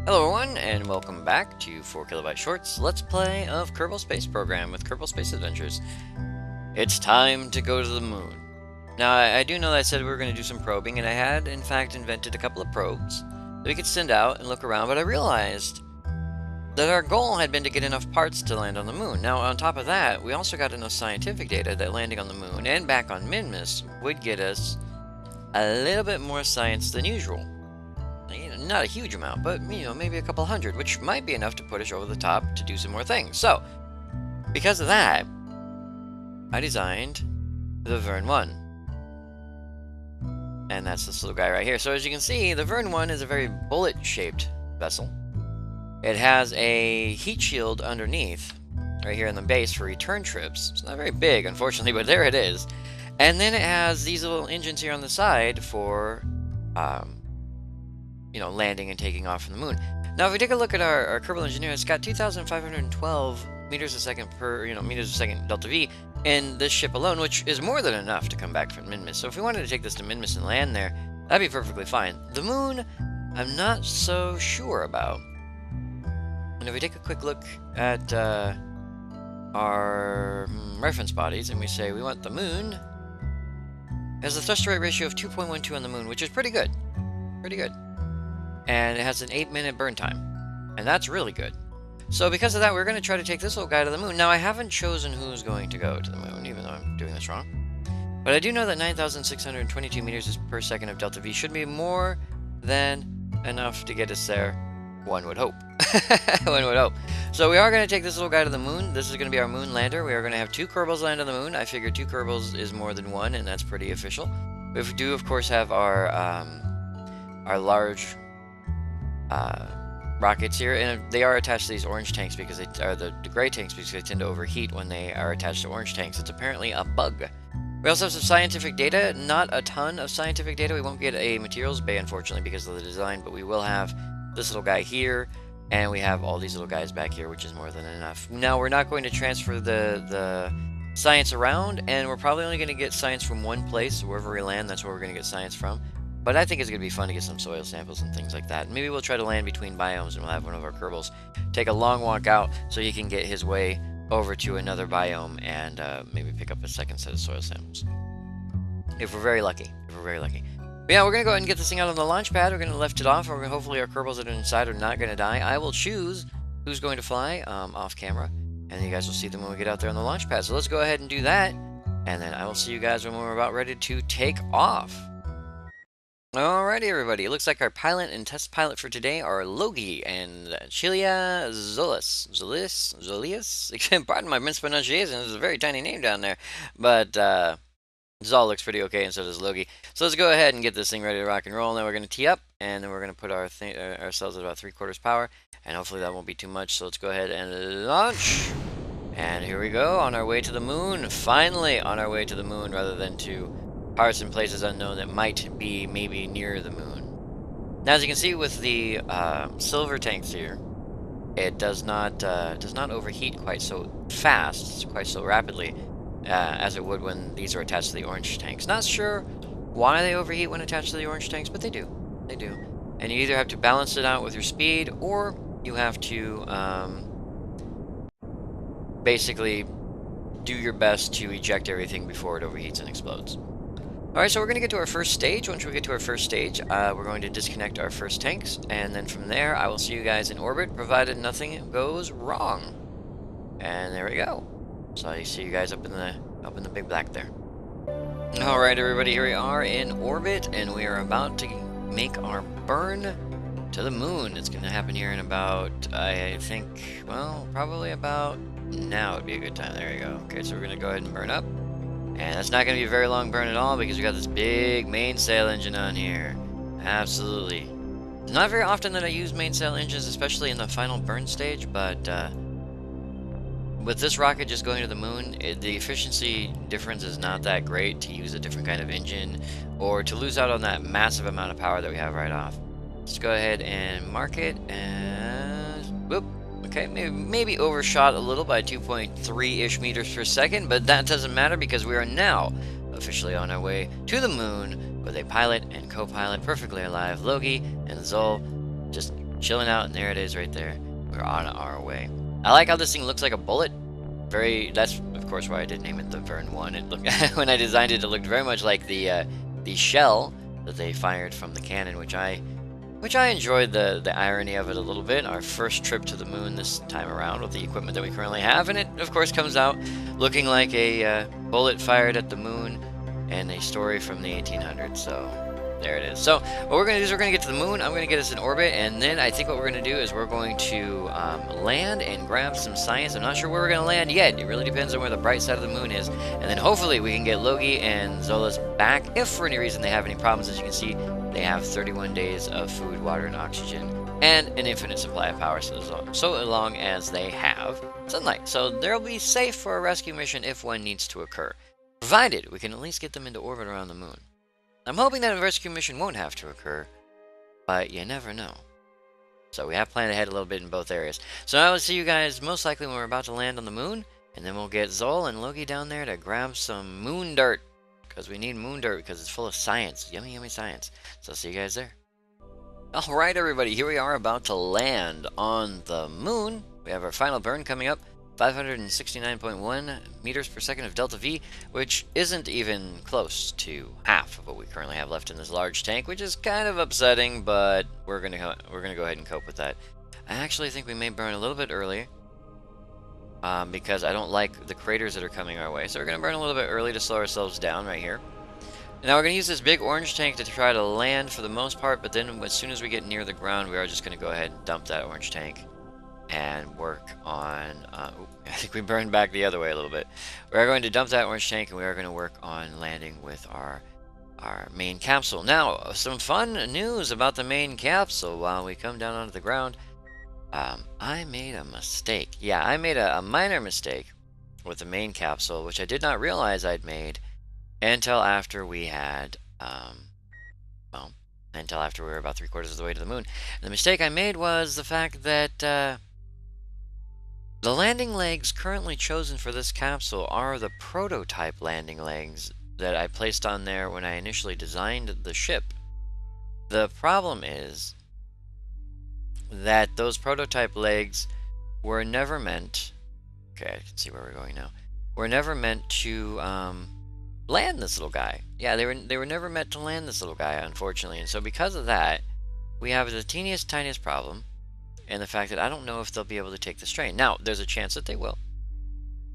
Hello everyone, and welcome back to 4KB Shorts Let's Play of Kerbal Space Program with Kerbal Space Adventures. It's time to go to the moon. Now, I do know that I said we were going to do some probing, and I had, in fact, invented a couple of probes that we could send out and look around, but I realized that our goal had been to get enough parts to land on the moon. Now, on top of that, we also got enough scientific data that landing on the moon and back on Minmus would get us a little bit more science than usual. Not a huge amount, but, maybe a couple hundred, which might be enough to put us over the top to do some more things. So, because of that, I designed the Verne 1. And that's this little guy right here. So as you can see, the Verne 1 is a very bullet-shaped vessel. It has a heat shield underneath, right here in the base for return trips. It's not very big, unfortunately, but there it is. And then it has these little engines here on the side for landing and taking off from the moon. Now, if we take a look at our Kerbal engineer, it's got 2,512 meters a second per, meters a second delta V in this ship alone, which is more than enough to come back from Minmus. So if we wanted to take this to Minmus and land there, that'd be perfectly fine. The moon, I'm not so sure about. And if we take a quick look at our reference bodies, and we say we want the moon, has a thrust to rate ratio of 2.12 on the moon, which is pretty good. Pretty good. And it has an 8-minute burn time. And that's really good. So because of that, we're going to try to take this little guy to the moon. Now, I haven't chosen who's going to go to the moon, even though I'm doing this wrong. But I do know that 9,622 meters per second of delta V should be more than enough to get us there. One would hope. One would hope. So we are going to take this little guy to the moon. This is going to be our moon lander. We are going to have 2 Kerbals land on the moon. I figure 2 Kerbals is more than 1, and that's pretty official. We do, of course, have our large rockets here, and they are attached to these orange tanks because they are the gray tanks because they tend to overheat when they are attached to orange tanks. It's apparently a bug. We also have some scientific data, not a ton of scientific data. We won't get a materials bay, unfortunately, because of the design, but we will have this little guy here, and we have all these little guys back here, which is more than enough. Now, we're not going to transfer the science around, and we're probably only going to get science from one place. Wherever we land, that's where we're going to get science from. But I think it's going to be fun to get some soil samples and things like that. Maybe we'll try to land between biomes, and we'll have one of our Kerbals take a long walk out so he can get his way over to another biome and maybe pick up a second set of soil samples. If we're very lucky. If we're very lucky. But yeah, we're going to go ahead and get this thing out on the launch pad. We're going to lift it off. Hopefully our Kerbals that are inside are not going to die. I will choose who's going to fly off camera. And you guys will see them when we get out there on the launch pad. So let's go ahead and do that. And then I will see you guys when we're about ready to take off. Alrighty, everybody. It looks like our pilot and test pilot for today are Logi and Chilia Zolius. Pardon my mispronunciation. There's a very tiny name down there. But Zol looks pretty okay, and so does Logi. So let's go ahead and get this thing ready to rock and roll. Now we're going to tee up, and then we're going to put ourselves at about 3/4 power. And hopefully that won't be too much. So let's go ahead and launch. And here we go, on our way to the moon. Finally on our way to the moon, rather than to parts and places unknown that might be maybe near the moon. Now, as you can see with the silver tanks here, it does not overheat quite so fast, quite so rapidly, as it would when these are attached to the orange tanks. Not sure why they overheat when attached to the orange tanks, but they do. They do. And you either have to balance it out with your speed, or you have to basically do your best to eject everything before it overheats and explodes. Alright, so we're going to get to our first stage. Once we get to our first stage, we're going to disconnect our first tanks, and then from there, I will see you guys in orbit, provided nothing goes wrong. And there we go. So I see you guys up in the big black there. Alright, everybody, here we are in orbit, and we are about to make our burn to the moon. It's going to happen here in about, I think, well, probably about now would be a good time. There you go. Okay, so we're going to go ahead and burn up. And that's not going to be a very long burn at all because we got this big mainsail engine on here. Absolutely. It's not very often that I use mainsail engines, especially in the final burn stage, but with this rocket just going to the moon, the efficiency difference is not that great to use a different kind of engine or to lose out on that massive amount of power that we have right off. Let's go ahead and mark it, and whoop. Okay, maybe overshot a little by 2.3-ish meters per second, but that doesn't matter because we are now officially on our way to the moon with a pilot and co-pilot perfectly alive, Logi and Zol, just chilling out, and there it is right there. We're on our way. I like how this thing looks like a bullet. That's of course why I did name it the Vern 1. It looked when I designed it, it looked very much like the shell that they fired from the cannon, which I enjoyed the irony of it a little bit. Our first trip to the moon this time around with the equipment that we currently have, and it of course comes out looking like a bullet fired at the moon and a story from the 1800s. So there it is. So what we're going to do is we're going to get to the moon. I'm going to get us in orbit, and then I think what we're going to do is we're going to land and grab some science. I'm not sure where we're going to land yet. It really depends on where the bright side of the moon is. And then hopefully we can get Logi and Zolas back if for any reason they have any problems. As you can see, they have 31 days of food, water, and oxygen, and an infinite supply of power, so long as they have sunlight. So they'll be safe for a rescue mission if one needs to occur, provided we can at least get them into orbit around the moon. I'm hoping that a rescue mission won't have to occur, but you never know. So we have planned ahead a little bit in both areas. So I will see you guys most likely when we're about to land on the moon, and then we'll get Zol and Logi down there to grab some moon dirt, because we need moon dirt because it's full of science. Yummy, yummy science. So I'll see you guys there. Alright everybody, here we are about to land on the moon. We have our final burn coming up. 569.1 meters per second of delta V, which isn't even close to half of what we currently have left in this large tank, which is kind of upsetting, but we're gonna go ahead and cope with that. I actually think we may burn a little bit early, because I don't like the craters that are coming our way. So we're gonna burn a little bit early to slow ourselves down right here. Now we're gonna use this big orange tank to try to land for the most part, but then as soon as we get near the ground, we are just gonna go ahead and dump that orange tank and work on, I think we burned back the other way a little bit. We are going to dump that orange tank, and we are going to work on landing with our main capsule. Now, some fun news about the main capsule while we come down onto the ground. I made a mistake. Yeah, I made a minor mistake with the main capsule, which I did not realize I'd made until after we had, well, until after we were about 3/4 of the way to the moon. And the mistake I made was the fact that, the landing legs currently chosen for this capsule are the prototype landing legs that I placed on there when I initially designed the ship. The problem is that those prototype legs were never meant, okay, I can see where we're going now, were never meant to land this little guy. Yeah, they were never meant to land this little guy, unfortunately. And so because of that, we have the teeniest, tiniest problem, and the fact that I don't know if they'll be able to take the strain. Now, there's a chance that they will.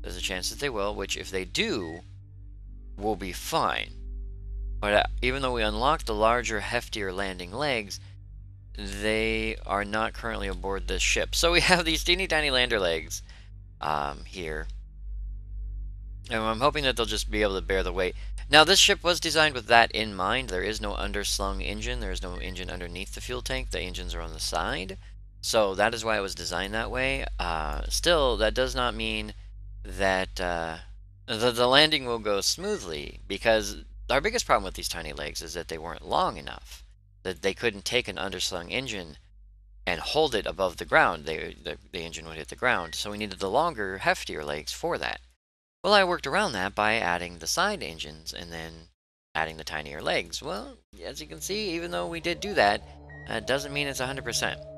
There's a chance that they will, which if they do, will be fine. But even though we unlocked the larger, heftier landing legs, they are not currently aboard this ship. So we have these teeny tiny lander legs here. And I'm hoping that they'll just be able to bear the weight. Now, this ship was designed with that in mind. There is no underslung engine. There is no engine underneath the fuel tank. The engines are on the side. So that is why it was designed that way. Still, that does not mean that the landing will go smoothly, because our biggest problem with these tiny legs is that they weren't long enough. That they couldn't take an underslung engine and hold it above the ground. The engine would hit the ground. So we needed the longer, heftier legs for that. Well, I worked around that by adding the side engines and then adding the tinier legs. Well, as you can see, even though we did do that, it doesn't mean it's 100%.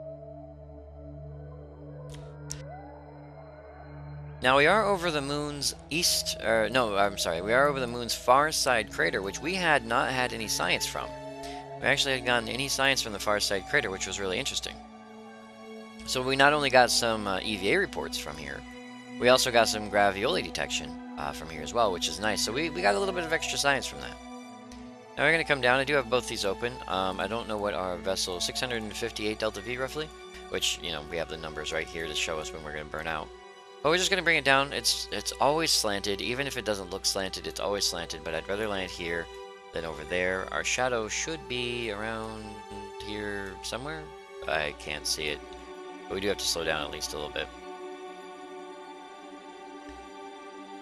Now we are over the moon's we are over the moon's far side crater, which we had not had any science from. We actually had gotten any science from the far side crater, which was really interesting. So we not only got some EVA reports from here, we also got some gravioli detection from here as well, which is nice. So we got a little bit of extra science from that. Now we're going to come down. I do have both these open. I don't know what our vessel, 658 delta V roughly, which, you know, we have the numbers right here to show us when we're going to burn out. But we're just going to bring it down. It's always slanted. Even if it doesn't look slanted, it's always slanted. But I'd rather land here than over there. Our shadow should be around here somewhere. I can't see it. But we do have to slow down at least a little bit.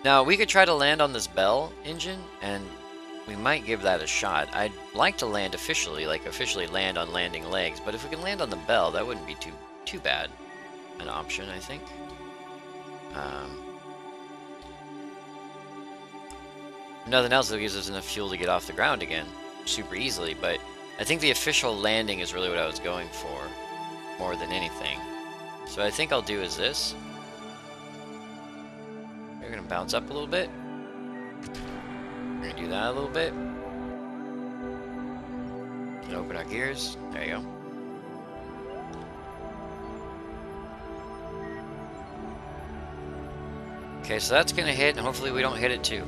Now, we could try to land on this Bell engine, and we might give that a shot. I'd like to land officially, officially land on landing legs. But if we can land on the Bell, that wouldn't be too bad an option, I think. Nothing else that gives us enough fuel to get off the ground again super easily, but I think the official landing is really what I was going for. more than anything. So what I think I'll do is this. We're going to bounce up a little bit. We're going to do that a little bit. And open our gears. There you go. Okay, so that's going to hit, and hopefully we don't hit it too.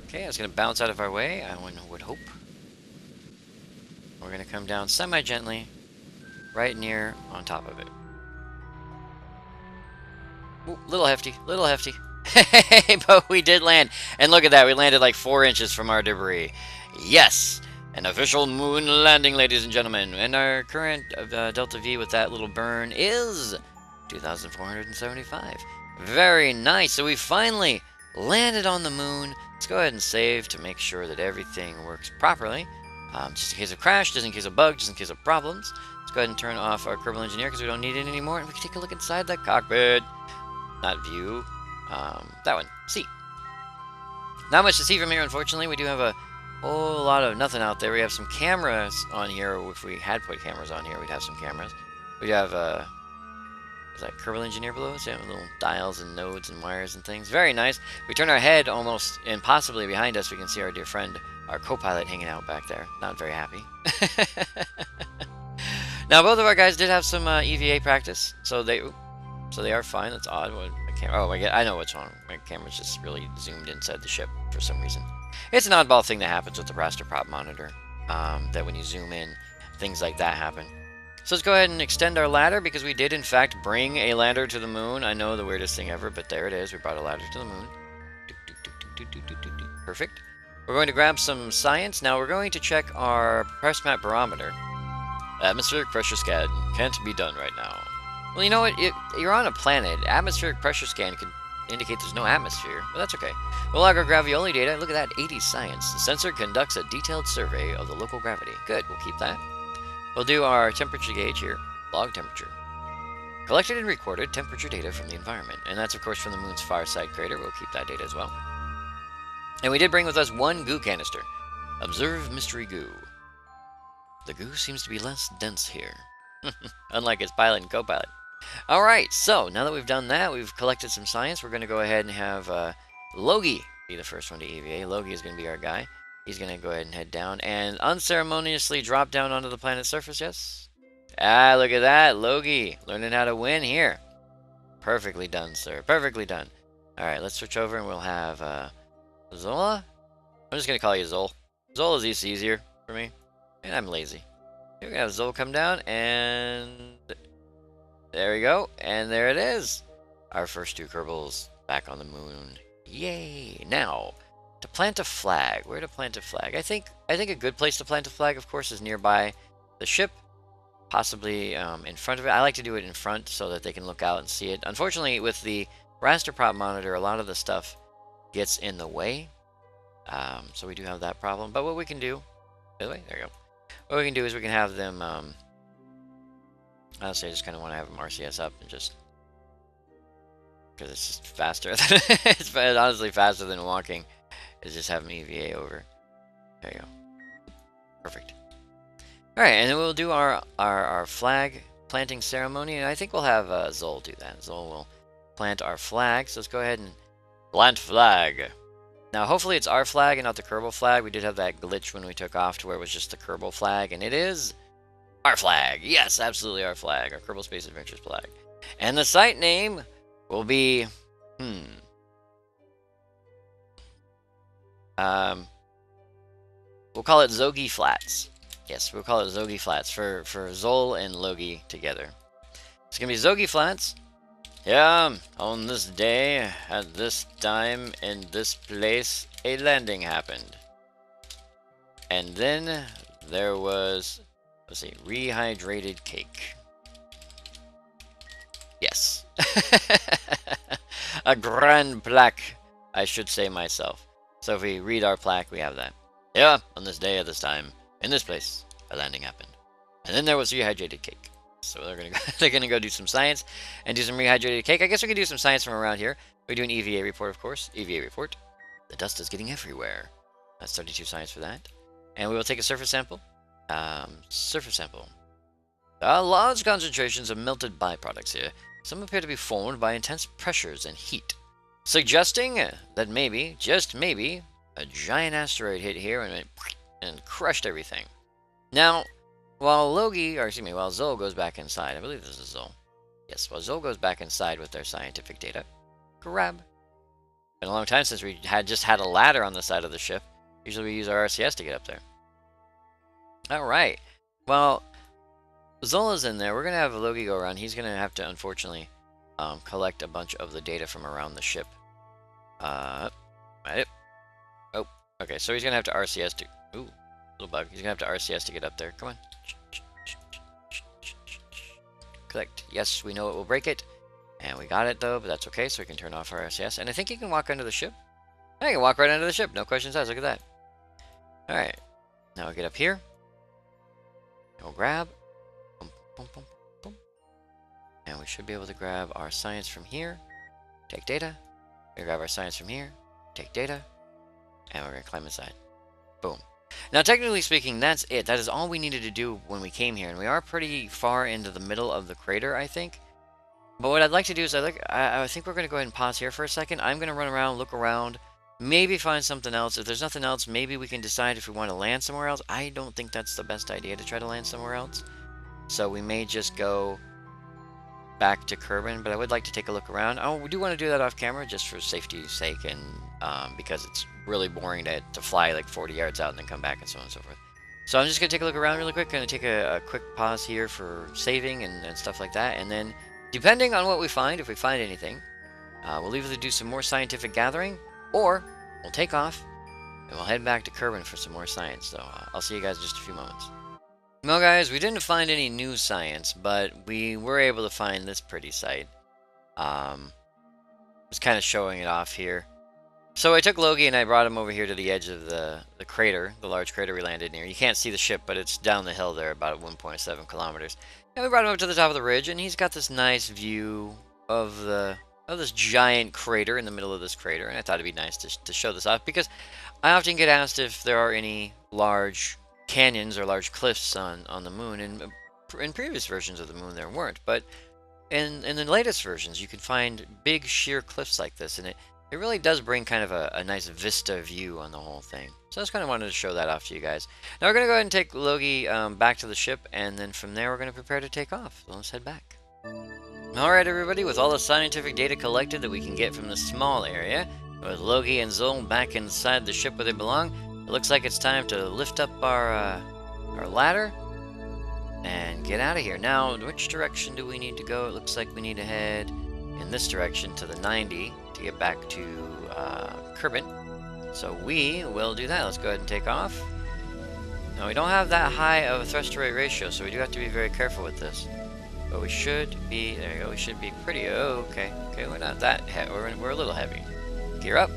Okay, it's going to bounce out of our way, I would hope. We're going to come down semi-gently, right near on top of it. Ooh, little hefty, little hefty. But we did land. And look at that, we landed like 4 inches from our debris. Yes! An official moon landing, ladies and gentlemen. And our current Delta V with that little burn is 2,475. Very nice. So we finally landed on the moon. Let's go ahead and save to make sure that everything works properly. Just in case of crash, just in case of bugs, just in case of problems. Let's go ahead and turn off our Kerbal Engineer because we don't need it anymore. And we can take a look inside the cockpit. Not view. That one. See. Not much to see from here, unfortunately. We do have a whole lot of nothing out there. We have some cameras on here. If we had put cameras on here, we'd have some cameras. We have is that Kerbal Engineer below us? Yeah, little dials and nodes and wires and things. Very nice. We turn our head almost impossibly behind us. We can see our dear friend, our co-pilot, hanging out back there. Not very happy. Now, both of our guys did have some EVA practice, so they are fine. That's odd. Oh my god, I know what's wrong. My camera's just really zoomed inside the ship for some reason. It's an oddball thing that happens with the raster prop monitor. That when you zoom in, things like that happen. So let's go ahead and extend our ladder because we did in fact bring a ladder to the moon. I know, the weirdest thing ever, but there it is. We brought a ladder to the moon. Perfect. We're going to grab some science. Now we're going to check our press map barometer. Atmospheric pressure scan can't be done right now. Well, you know what? You're on a planet. Atmospheric pressure scan could indicate there's no atmosphere, but that's okay. We'll log our gravioli data. Look at that, 80 science. The sensor conducts a detailed survey of the local gravity. Good, we'll keep that. We'll do our temperature gauge here. Log temperature. Collected and recorded temperature data from the environment. And that's, of course, from the moon's far side crater. We'll keep that data as well. And we did bring with us one goo canister. Observe mystery goo. The goo seems to be less dense here. Unlike its pilot and co-pilot. Alright, so now that we've done that, we've collected some science. We're going to go ahead and have Logie be the first one to EVA. Logie is going to be our guy. He's going to go ahead and head down and unceremoniously drop down onto the planet's surface, yes? Ah, look at that, Logie, learning how to win here. Perfectly done, sir, perfectly done. Alright, let's switch over and we'll have Zola? I'm just going to call you Zol. Zol is easier for me, and I'm lazy. We're going to have Zol come down, and there we go, and there it is. Our first 2 Kerbals back on the moon. Yay! Now, to plant a flag. Where to plant a flag? I think a good place to plant a flag, of course, is nearby the ship, possibly in front of it. I like to do it in front so that they can look out and see it. Unfortunately, with the raster prop monitor, a lot of the stuff gets in the way, so we do have that problem. But what we can do, by the way, there you go. What we can do is we can have them. Honestly, I just kind of want to have them RCS up and just because it's just faster. It's honestly faster than walking. Is just have them EVA over. There you go. Perfect. All right, and then we'll do our flag planting ceremony, and I think we'll have Zol do that. Zol will plant our flag. So let's go ahead and plant flag. Now, hopefully it's our flag and not the Kerbal flag. We did have that glitch when we took off to where it was just the Kerbal flag, and it is our flag. Yes, absolutely our flag. Our Kerbal Space Adventures flag. And the site name will be... we'll call it Zogi Flats. Yes, we'll call it Zogi Flats for Zol and Logie together. It's going to be Zogi Flats. Yeah, on this day, at this time, in this place, a landing happened. And then there was, let's see, rehydrated cake. Yes. A grand plaque, I should say myself. So if we read our plaque, we have that. Yeah, on this day at this time, in this place, a landing happened. And then there was rehydrated cake. So they're gonna go do some science and do some rehydrated cake. I guess we can do some science from around here. We do an EVA report, of course. EVA report. The dust is getting everywhere. That's 32 science for that. And we will take a surface sample. Surface sample. Large concentrations of melted byproducts here. Some appear to be formed by intense pressures and heat, suggesting that maybe, just maybe, a giant asteroid hit here and crushed everything. Now, while while Zol goes back inside, I believe this is Zol. Yes, while Zol goes back inside with their scientific data, grab. Been a long time since we just had a ladder on the side of the ship. Usually we use our RCS to get up there. Alright. Well, Zola's in there. We're going to have Logi go around. He's going to have to, unfortunately, collect a bunch of the data from around the ship. Right. Oh, okay. So he's going to have to RCS to... Ooh, little bug. He's going to have to RCS to get up there. Come on. Collect. Yes, we know it will break it. And we got it, though, but that's okay. So we can turn off our RCS. And I think he can walk under the ship. I can walk right under the ship. No questions asked. Look at that. Alright. Now we get up here. We'll grab. Boom, boom, boom, boom. And we should be able to grab our science from here. Take data. We grab our science from here. Take data. And we're going to climb inside. Boom. Now, technically speaking, that's it. That is all we needed to do when we came here. And we are pretty far into the middle of the crater, I think. But what I'd like to do is I think we're going to go ahead and pause here for a second. I'm going to run around, look around, maybe find something else. If there's nothing else, maybe we can decide if we want to land somewhere else. I don't think that's the best idea to try to land somewhere else. So we may just go back to Kerbin, but I would like to take a look around. Oh, we do want to do that off camera just for safety's sake and because it's really boring to fly like 40 yards out and then come back and so on and so forth. So I'm just going to take a look around really quick. Going to take a quick pause here for saving and stuff like that. And then, depending on what we find, if we find anything, we'll either do some more scientific gathering, or we'll take off and we'll head back to Kerbin for some more science. So I'll see you guys in just a few moments. Well, guys, we didn't find any new science, but we were able to find this pretty sight. Just kind of showing it off here. So I took Logi and I brought him over here to the edge of the crater, the large crater we landed near. You can't see the ship, but it's down the hill there, about 1.7 kilometers. And we brought him up to the top of the ridge, and he's got this nice view of this giant crater in the middle of this crater. And I thought it'd be nice to show this off, because I often get asked if there are any large canyons or large cliffs on the moon. And in previous versions of the moon, there weren't. But in the latest versions, you can find big sheer cliffs like this, and it really does bring kind of a nice vista view on the whole thing. So I just kind of wanted to show that off to you guys. Now we're going to go ahead and take Logi back to the ship, and then from there we're going to prepare to take off. So let's head back. Alright everybody, with all the scientific data collected that we can get from the small area, with Logi and Zol back inside the ship where they belong, it looks like it's time to lift up our ladder and get out of here. Now, which direction do we need to go? It looks like we need to head in this direction to the 90 to get back to Kerbin. So we will do that. Let's go ahead and take off. Now we don't have that high of a thrust to rate ratio, so we do have to be very careful with this. But we should be, there you go, we should be pretty, okay, we're not that heavy, we're a little heavy. Gear up,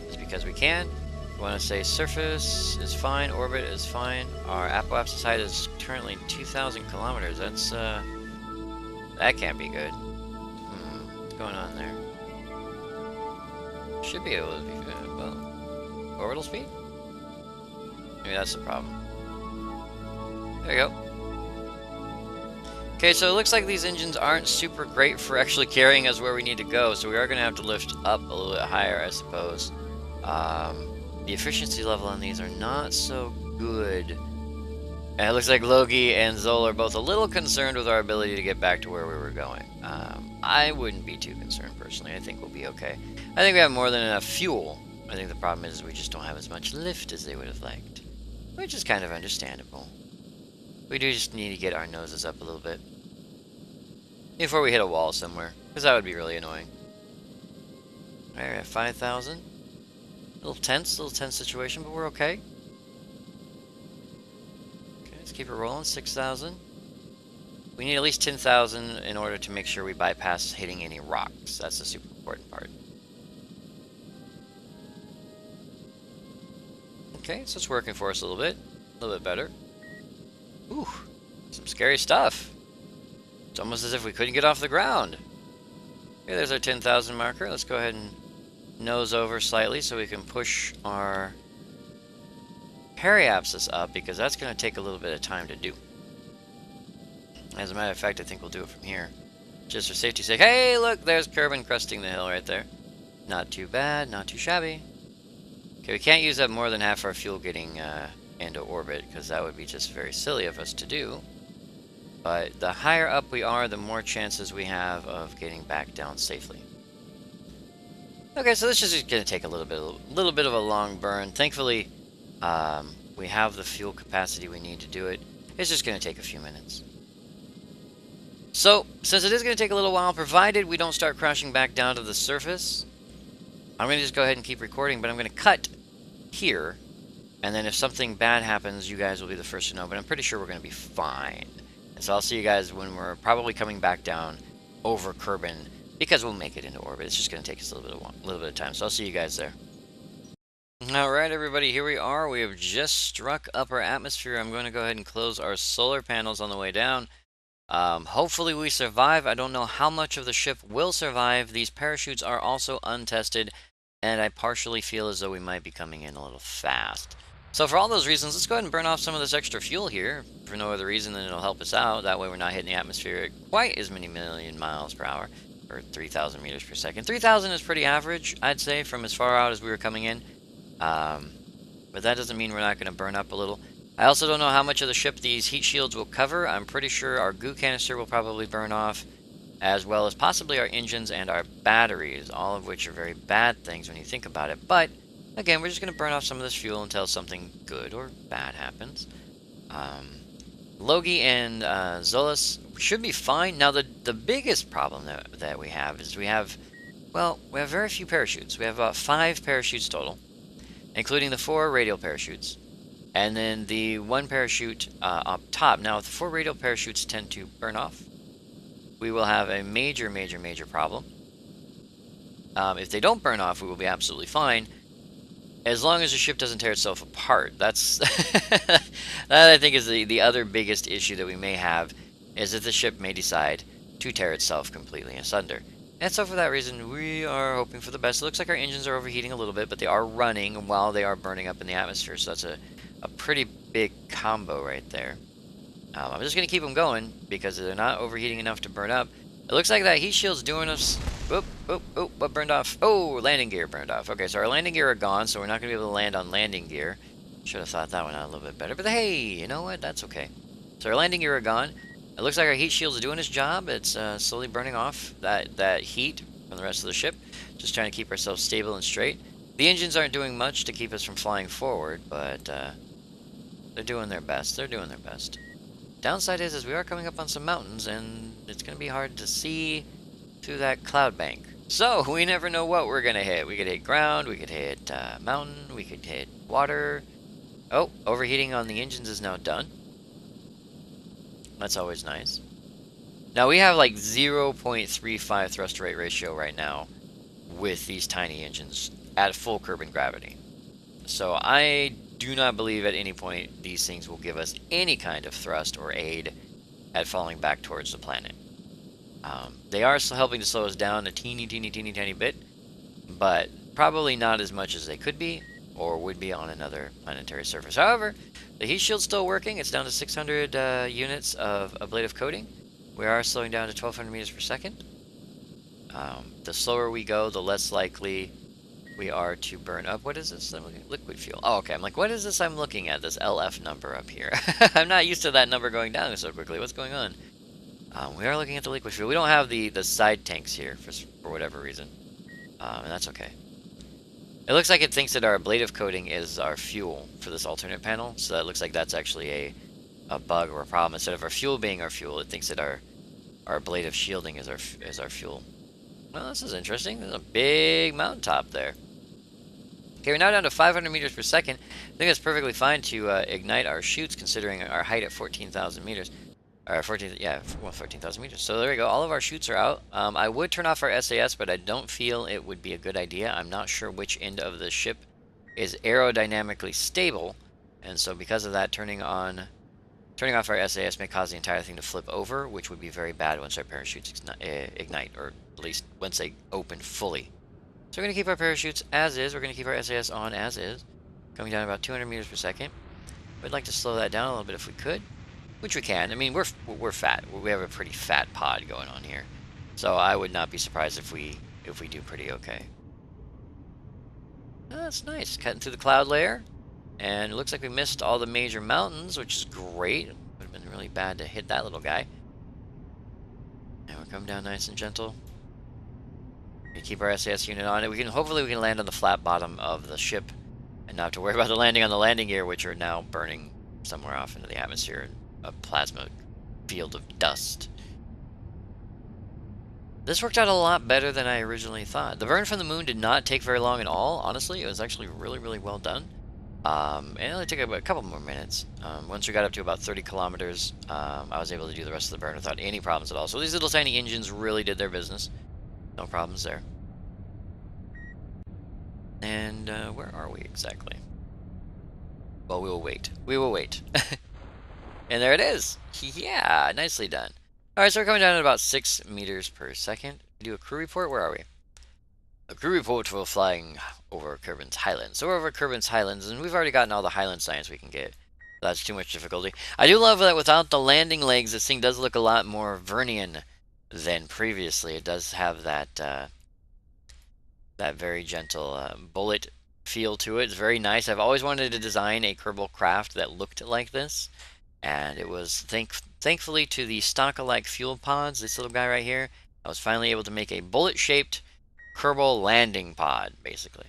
just because we can. We want to say surface is fine, orbit is fine. Our apoapsis height is currently 2,000 kilometers. That's, that can't be good. What's going on there? Should be able to be good. Well, orbital speed? Maybe that's the problem. There you go. Okay, so it looks like these engines aren't super great for actually carrying us where we need to go, so we are going to have to lift up a little bit higher, I suppose. The efficiency level on these are not so good. And it looks like Logi and Zol are both a little concerned with our ability to get back to where we were going. I wouldn't be too concerned, personally. I think we'll be okay. I think we have more than enough fuel. I think the problem is we just don't have as much lift as they would have liked, which is kind of understandable. We do just need to get our noses up a little bit before we hit a wall somewhere, because that would be really annoying. Alright, at 5,000. A little tense situation, but we're okay. Okay, let's keep it rolling. 6,000. We need at least 10,000 in order to make sure we bypass hitting any rocks. That's the super important part. Okay, so it's working for us a little bit better. Ooh, some scary stuff. It's almost as if we couldn't get off the ground. Okay, there's our 10,000 marker. Let's go ahead and nose over slightly so we can push our periapsis up because that's going to take a little bit of time to do. As a matter of fact, I think we'll do it from here. Just for safety's sake. Hey, look, there's Kerbin cresting the hill right there. Not too bad, not too shabby. Okay, we can't use up more than half our fuel getting into orbit, because that would be just very silly of us to do. But the higher up we are, the more chances we have of getting back down safely. Okay, so this is just going to take a little bit of a long burn. Thankfully, we have the fuel capacity we need to do it. It's just going to take a few minutes. So, since it is going to take a little while, provided we don't start crashing back down to the surface, I'm going to just go ahead and keep recording, but I'm going to cut here, and then if something bad happens, you guys will be the first to know, but I'm pretty sure we're going to be fine. And so I'll see you guys when we're probably coming back down over Kerbin, because we'll make it into orbit. It's just going to take us a little bit of time, so I'll see you guys there. Alright everybody, here we are. We have just struck upper atmosphere. I'm going to go ahead and close our solar panels on the way down. Hopefully we survive. I don't know how much of the ship will survive. These parachutes are also untested, and I partially feel as though we might be coming in a little fast. So for all those reasons, let's go ahead and burn off some of this extra fuel here, for no other reason than it'll help us out. That way we're not hitting the atmosphere at quite as many million miles per hour, or 3,000 meters per second. 3,000 is pretty average, I'd say, from as far out as we were coming in. But that doesn't mean we're not going to burn up a little. I also don't know how much of the ship these heat shields will cover. I'm pretty sure our goo canister will probably burn off, as well as possibly our engines and our batteries, all of which are very bad things when you think about it. But, again, we're just going to burn off some of this fuel until something good or bad happens. Logi and Zolas should be fine. Now, the biggest problem that we have is we have very few parachutes. We have about 5 parachutes total, including the 4 radial parachutes. And then the 1 parachute up top. Now, if the 4 radial parachutes tend to burn off, we will have a major problem. If they don't burn off, we will be absolutely fine, as long as the ship doesn't tear itself apart. That's that, I think, is the other biggest issue that we may have, is that the ship may decide to tear itself completely asunder. And so for that reason, we are hoping for the best. It looks like our engines are overheating a little bit, but they are running while they are burning up in the atmosphere, so that's a pretty big combo right there. I'm just going to keep them going because they're not overheating enough to burn up. It looks like that heat shield's doing us... Oop, what burned off? Oh, landing gear burned off. Okay, so our landing gear are gone, so we're not going to be able to land on landing gear. Should have thought that one out a little bit better, but hey, you know what? That's okay. So our landing gear are gone. It looks like our heat shield's doing its job. It's slowly burning off that heat from the rest of the ship. Just trying to keep ourselves stable and straight. The engines aren't doing much to keep us from flying forward, but... they're doing their best. They're doing their best. Downside is we are coming up on some mountains, and it's going to be hard to see through that cloud bank. So, we never know what we're going to hit. We could hit ground, we could hit mountain, we could hit water. Oh, overheating on the engines is now done. That's always nice. Now, we have like 0.35 thrust to rate ratio right now with these tiny engines at full Kerbin gravity. So, I do not believe at any point these things will give us any kind of thrust or aid at falling back towards the planet. They are helping to slow us down a teeny bit, but probably not as much as they could be or would be on another planetary surface. However, the heat shield's still working. It's down to 600 units of ablative coating. We are slowing down to 1200 meters per second. The slower we go, the less likely we are to burn up. What is this? Liquid fuel. Oh, okay. I'm like, what is this I'm looking at? This LF number up here. I'm not used to that number going down so quickly. What's going on? We are looking at the liquid fuel. We don't have the side tanks here for whatever reason. And that's okay. It looks like it thinks that our ablative coating is our fuel for this alternate panel. So that looks like that's actually a bug or a problem. Instead of our fuel being our fuel, it thinks that our ablative shielding is our fuel. Well, this is interesting. There's a big mountaintop there. Okay, we're now down to 500 meters per second. I think that's perfectly fine to ignite our chutes, considering our height at 14,000 meters. Or 14,000 meters. So there we go. All of our chutes are out. I would turn off our SAS, but I don't feel it would be a good idea. I'm not sure which end of the ship is aerodynamically stable, and so because of that, turning off our SAS may cause the entire thing to flip over, which would be very bad once our parachutes ignite, or at least once they open fully. So we're going to keep our parachutes as is. We're going to keep our SAS on as is. Coming down about 200 meters per second. We'd like to slow that down a little bit if we could, which we can. I mean, we're fat. We have a pretty fat pod going on here, so I would not be surprised if we do pretty okay. Oh, that's nice. Cutting through the cloud layer, and it looks like we missed all the major mountains, which is great. Would have been really bad to hit that little guy. And we're coming down nice and gentle. We keep our SAS unit on it. Hopefully we can land on the flat bottom of the ship and not have to worry about the landing on the landing gear, which are now burning somewhere off into the atmosphere in a plasma field of dust. This worked out a lot better than I originally thought. The burn from the moon did not take very long at all, honestly. It was actually really, really well done. And it only took about a couple more minutes. Once we got up to about 30 kilometers, I was able to do the rest of the burn without any problems at all. So these little tiny engines really did their business. No problems there. And where are we exactly? Well, we will wait. We will wait. And there it is. Yeah, nicely done. All right, so we're coming down at about 6 meters per second. Do a crew report. Where are we? A crew report for flying over Kerbals Highlands. So we're over Kerbals Highlands, and we've already gotten all the Highland science we can get. That's too much difficulty. I do love that without the landing legs, this thing does look a lot more Vernian than previously. It does have that that very gentle bullet feel to it. It's very nice. I've always wanted to design a Kerbal craft that looked like this, and it was thankfully to the stock-alike fuel pods, this little guy right here, I was finally able to make a bullet-shaped Kerbal landing pod, basically.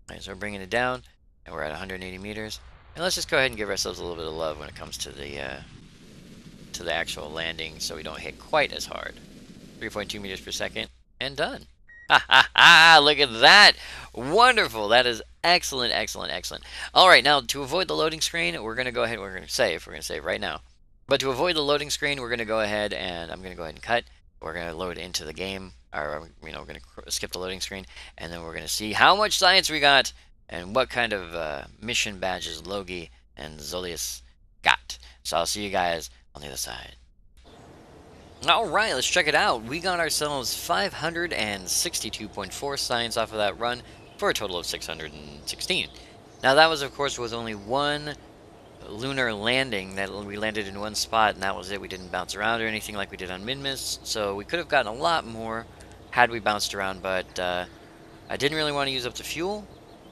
Alright, so we're bringing it down, and we're at 180 meters. And let's just go ahead and give ourselves a little bit of love when it comes to the actual landing, so we don't hit quite as hard. 3.2 meters per second, and done. Ha ha ha! Look at that! Wonderful! That is excellent, excellent, excellent. Alright, now to avoid the loading screen, we're going to go ahead and we're going to save. We're going to save right now. But to avoid the loading screen, we're going to go ahead and I'm going to go ahead and cut. We're going to load into the game, or we're going to skip the loading screen, and then we're going to see how much science we got and what kind of mission badges Logi and Zolius got. So I'll see you guys on the other side. Alright, let's check it out. We got ourselves 562.4 science off of that run for a total of 616. Now that was, of course, with only one lunar landing that we landed in one spot, and that was it. We didn't bounce around or anything like we did on Minmus, so we could have gotten a lot more had we bounced around, but I didn't really want to use up the fuel,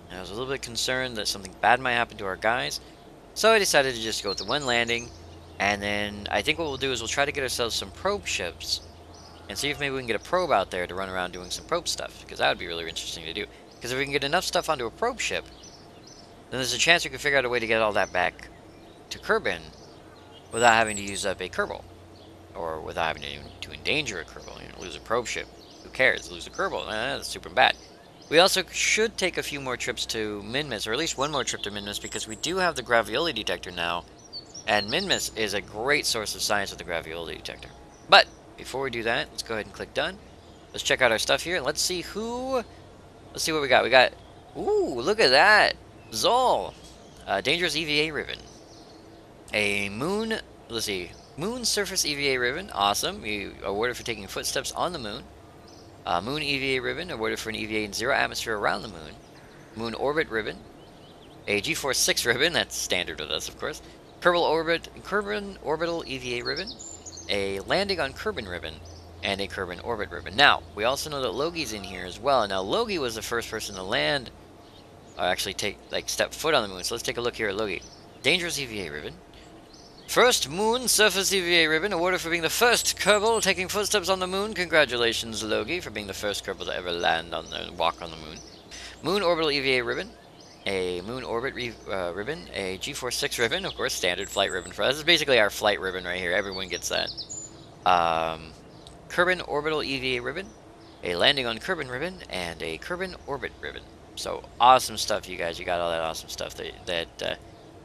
and I was a little bit concerned that something bad might happen to our guys, so I decided to just go with the one landing. And then I think what we'll do is we'll try to get ourselves some probe ships and see if maybe we can get a probe out there to run around doing some probe stuff, because that would be really interesting to do. Because if we can get enough stuff onto a probe ship, then there's a chance we can figure out a way to get all that back to Kerbin without having to use up a Kerbal, or without having to endanger a Kerbal. You know, lose a probe ship. Who cares? Lose a Kerbal. That's super bad. We also should take a few more trips to Minmus, or at least one more trip to Minmus, because we do have the Gravioli detector now. And Minmus is a great source of science with the Gravioli detector. But before we do that, let's go ahead and click done. Let's check out our stuff here. Let's see what we got. We got, ooh, look at that. Zol. Dangerous EVA ribbon. A moon, let's see, moon surface EVA ribbon. Awesome. We awarded for taking footsteps on the moon. Moon EVA ribbon, awarded for an EVA in 0 atmosphere around the moon. Moon orbit ribbon. A G-Force 6 ribbon. That's standard with us, of course. Kerbal orbital EVA ribbon, a landing on Kerbin ribbon, and a Kerbin orbit ribbon. Now, we also know that Logi's in here as well. Now, Logi was the first person to land, or actually step foot on the moon. So let's take a look here at Logi. Dangerous EVA ribbon. First moon surface EVA ribbon, awarded for being the first Kerbal taking footsteps on the moon. Congratulations, Logi, for being the first Kerbal to ever walk on the moon. Moon orbital EVA ribbon. A moon orbit ribbon, a G-Force 6 ribbon, of course, standard flight ribbon for us. This is basically our flight ribbon right here. Everyone gets that. Kerbin orbital EVA ribbon, a landing on Kerbin ribbon, and a Kerbin orbit ribbon. So awesome stuff, you guys. You got all that awesome stuff. That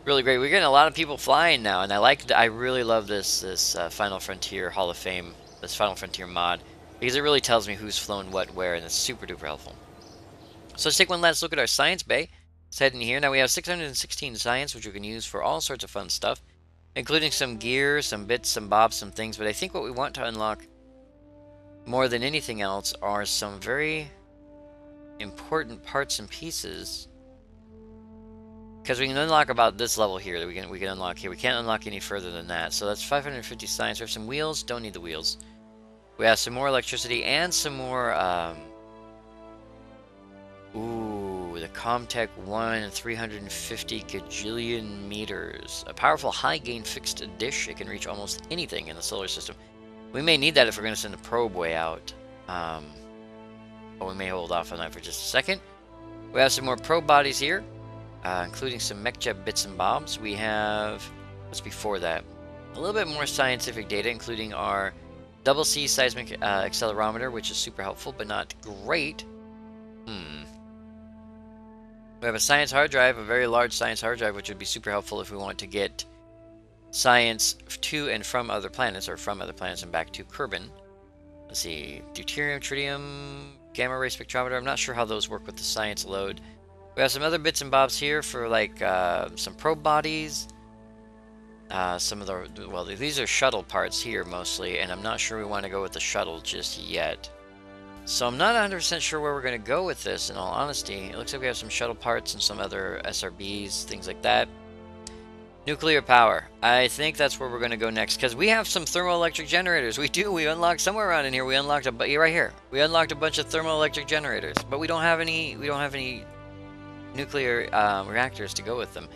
really great. We're getting a lot of people flying now, and I really love this Final Frontier Hall of Fame, this Final Frontier mod, because it really tells me who's flown what where, and it's super duper helpful. So let's take one last look at our science bay. Let's head in here. Now we have 616 science, which we can use for all sorts of fun stuff, including some gear, some bits, some bobs, some things. But I think what we want to unlock more than anything else are some very important parts and pieces because we can unlock about this level here that we can unlock here. We can't unlock any further than that. So that's 550 science. We have some wheels. Don't need the wheels. We have some more electricity and some more. Ooh, the Comtech 1 350 gajillion meters. A powerful high-gain fixed dish. It can reach almost anything in the solar system. We may need that if we're going to send a probe way out. But we may hold off on that for just a second. We have some more probe bodies here, including some MechJeb bits and bobs. We have, what's before that? A little bit more scientific data, including our double C seismic accelerometer, which is super helpful, but not great. We have a science hard drive, a very large science hard drive, which would be super helpful if we want to get science to and from other planets, or from other planets and back to Kerbin. Let's see, deuterium, tritium, gamma ray spectrometer. I'm not sure how those work with the science load. We have some other bits and bobs here for like some probe bodies. Some of the, well, these are shuttle parts here mostly, and I'm not sure we want to go with the shuttle just yet. So I'm not 100% sure where we're going to go with this, in all honesty. It looks like we have some shuttle parts and some other SRBs, things like that. Nuclear power. I think that's where we're going to go next, because we have some thermoelectric generators. We do. We unlocked somewhere around in here. We unlocked a, right here. We unlocked a bunch of thermoelectric generators, but we don't have any. We don't have any nuclear reactors to go with them.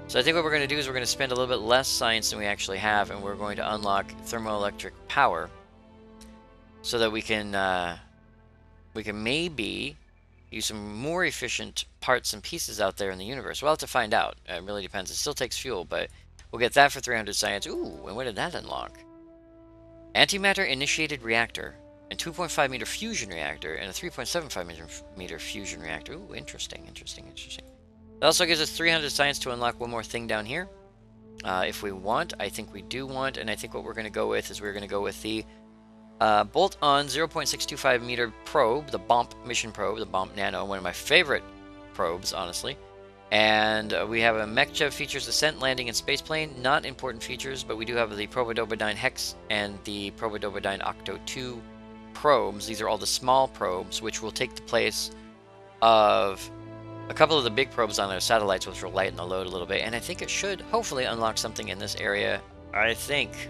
So I think what we're going to do is we're going to spend a little bit less science than we actually have, and we're going to unlock thermoelectric power, so that we can maybe use some more efficient parts and pieces out there in the universe. We'll have to find out. It really depends. It still takes fuel, but we'll get that for 300 science. Ooh, and what did that unlock? Antimatter initiated reactor, and 2.5 meter fusion reactor, and a 3.75 meter fusion reactor. Ooh, interesting, interesting, interesting. It also gives us 300 science to unlock one more thing down here. If we want, I think we do want, and I think what we're going to go with is we're going to go with the bolt-on 0.625 meter probe, the BOMP mission probe, the BOMP Nano, one of my favorite probes, honestly. And we have a MechJeb features ascent, landing, and spaceplane. Not important features, but we do have the Probodobodyne Hex and the Probodobodyne Octo 2 probes. These are all the small probes, which will take the place of a couple of the big probes on our satellites, which will lighten the load a little bit. And I think it should hopefully unlock something in this area, I think.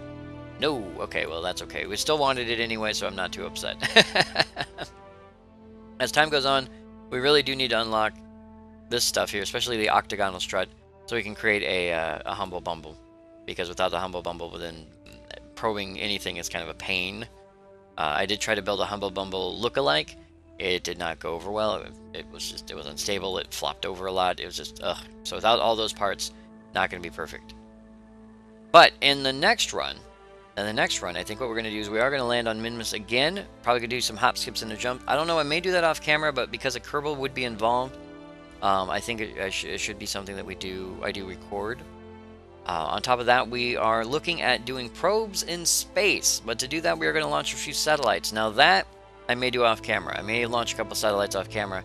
No, okay, well that's okay. We still wanted it anyway, so I'm not too upset. As time goes on, we really do need to unlock this stuff here, especially the octagonal strut, so we can create a Humble Bumble. Because without the Humble Bumble, then probing anything is kind of a pain. I did try to build a Humble Bumble look-alike. It did not go over well. It was unstable. It flopped over a lot. It was just, ugh. So without all those parts, not going to be perfect. But in the next run, I think what we're going to do is we are going to land on Minmus again. Probably going to do some hop, skips, and a jump. I don't know. I may do that off camera, but because a Kerbal would be involved, I think it should be something that I do record. On top of that, we are looking at doing probes in space. But to do that, we are going to launch a few satellites. Now that I may do off camera. I may launch a couple satellites off camera.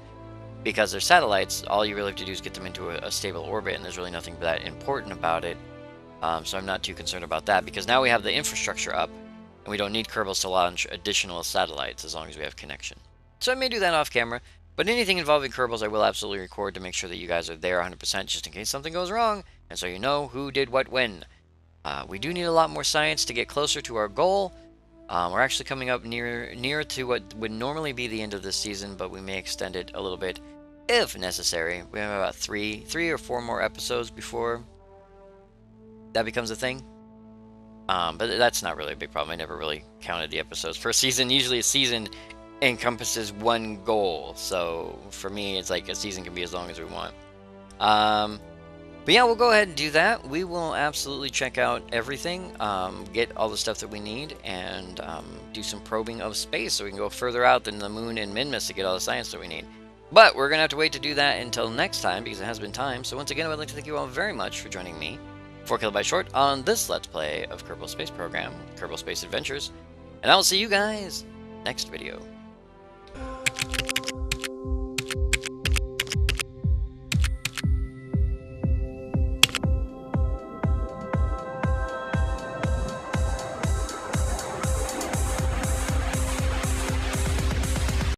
Because they're satellites, all you really have to do is get them into a stable orbit, and there's really nothing that important about it. So I'm not too concerned about that, because now we have the infrastructure up, and we don't need Kerbals to launch additional satellites as long as we have connection. So I may do that off camera, but anything involving Kerbals I will absolutely record to make sure that you guys are there 100% just in case something goes wrong, and so you know who did what when. We do need a lot more science to get closer to our goal. We're actually coming up near to what would normally be the end of this season, but we may extend it a little bit if necessary. We have about three or four more episodes before that becomes a thing. But that's not really a big problem. I never really counted the episodes per season. Usually a season encompasses one goal. So for me, it's like a season can be as long as we want. But yeah, we'll go ahead and do that. We will absolutely check out everything, get all the stuff that we need, and do some probing of space so we can go further out than the moon and Minmus to get all the science that we need. But we're going to have to wait to do that until next time, because it has been time. So once again, I would like to thank you all very much for joining me, 4KB Short, on this Let's Play of Kerbal Space Program, Kerbal Space Adventures, and I will see you guys next video.